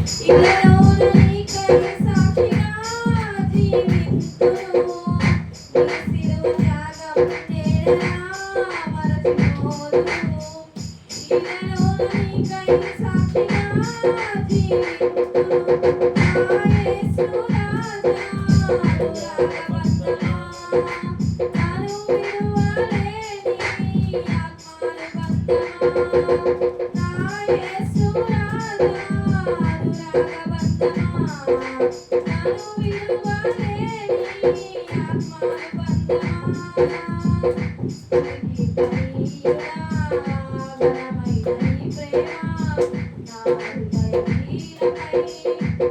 ఇకలోన నీకై సాక్షిగా జీవింతును. నీ శిలువ త్యాగం నేడలా మరచిపోదును. ఇకలోన నీకై సాక్షిగా జీవింతును. నా యేసు రాజా అనురాగబంధమా, నన్ను విడువలేని ఆత్మల బంధమా. నా యేసు రాజా అనురాగబంధమా, నన్ను విడువలేని ఆత్మల బంధమా. స్తుతికి ప్రియుడా ఘనమైన నీ ప్రేమ నా హృదయ వీణపై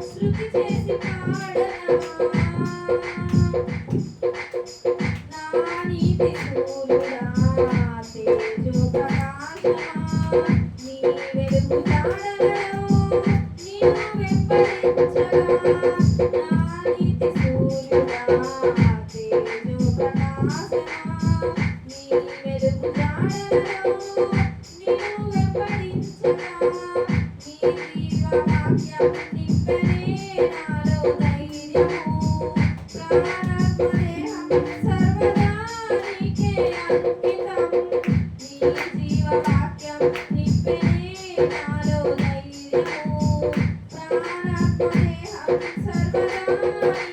శృతి చేసి పాడనా. నా నీతి సూర్యుడా తేజో ప్రకాశమా, నీ వెలుగు జాడలలో నిన్ను వెంబడించగా. నా నీతి సూర్యుడా తేజో ప్రకాశమా, నీ వెలుగు జాడలలో నిన్ను వెంబడించగా. నీ జీవవాక్యం నింపెనే నాలో ధైర్యము, ప్రాణాత్మ దేహం సర్వదా నీకే అంకితం. నీ జీవవాక్యం నింపెనే నాలో ధైర్యము, ప్రాణాత్మ దేహం సర్వదా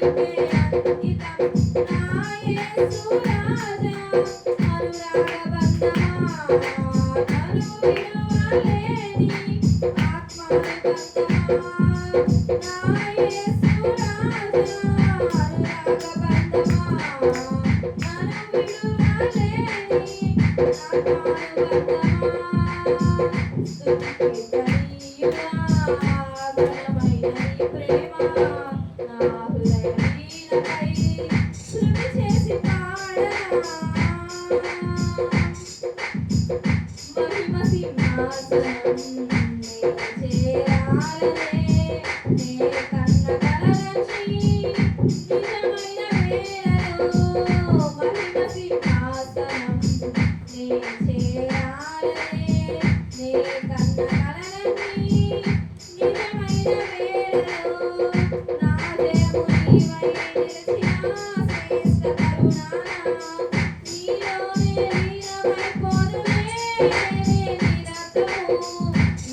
నీకే అంకితం. నా యేసు రాజా అనురాగబంధమా, నన్ను విడువలేని ఆత్మల బంధమా. నా యేసు రాజా అనురాగబంధమా, నన్ను విడువలేని ఆత్మల బంధమా. స్తుతికి ప్రియుడా ఘనమైన నీ ప్రేమ నా హృదయ వీణపై శృతి చేసి పాడనా. మహిమ సింహాసనం నే చేరాలనే, నే కన్న కలలన్నీ నిజమైన వేళలో. మహిమ సింహాసనం నే చేరాలనే, నే కన్న కలలన్నీ నిజమైన వేళలో. నా జయము నీవై నిలిచిన శ్రేష్ఠ కరుణానా, నీలోనే లీనమైపోదునే నిరతము.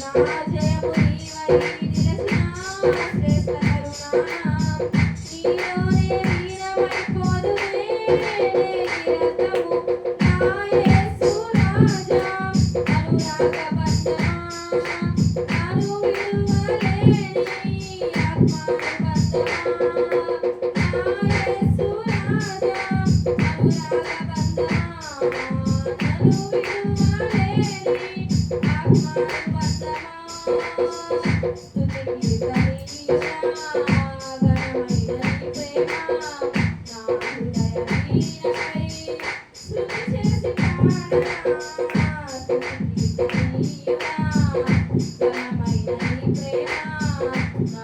నా జయము నీవై నిలిచిన శ్రేష్ఠ కరుణానా, నీలోనే లీనమైపోదునే నిరతము. నా యేసు రాజా అనురాగబంధమా, నన్ను విడువలేని ఆత్మల బంధమా. నా యేసు రాజా అనురాగబంధమా, నన్ను విడువలేని ఆత్మల బంధమా. స్తుతికి ప్రియుడా ఘనమైన నీ ప్రేమ నా హృదయ వీణపై శృతి చేసి పాడనా. స్తుతికి ప్రియుడా ఘనమైన నీ ప్రేమ నా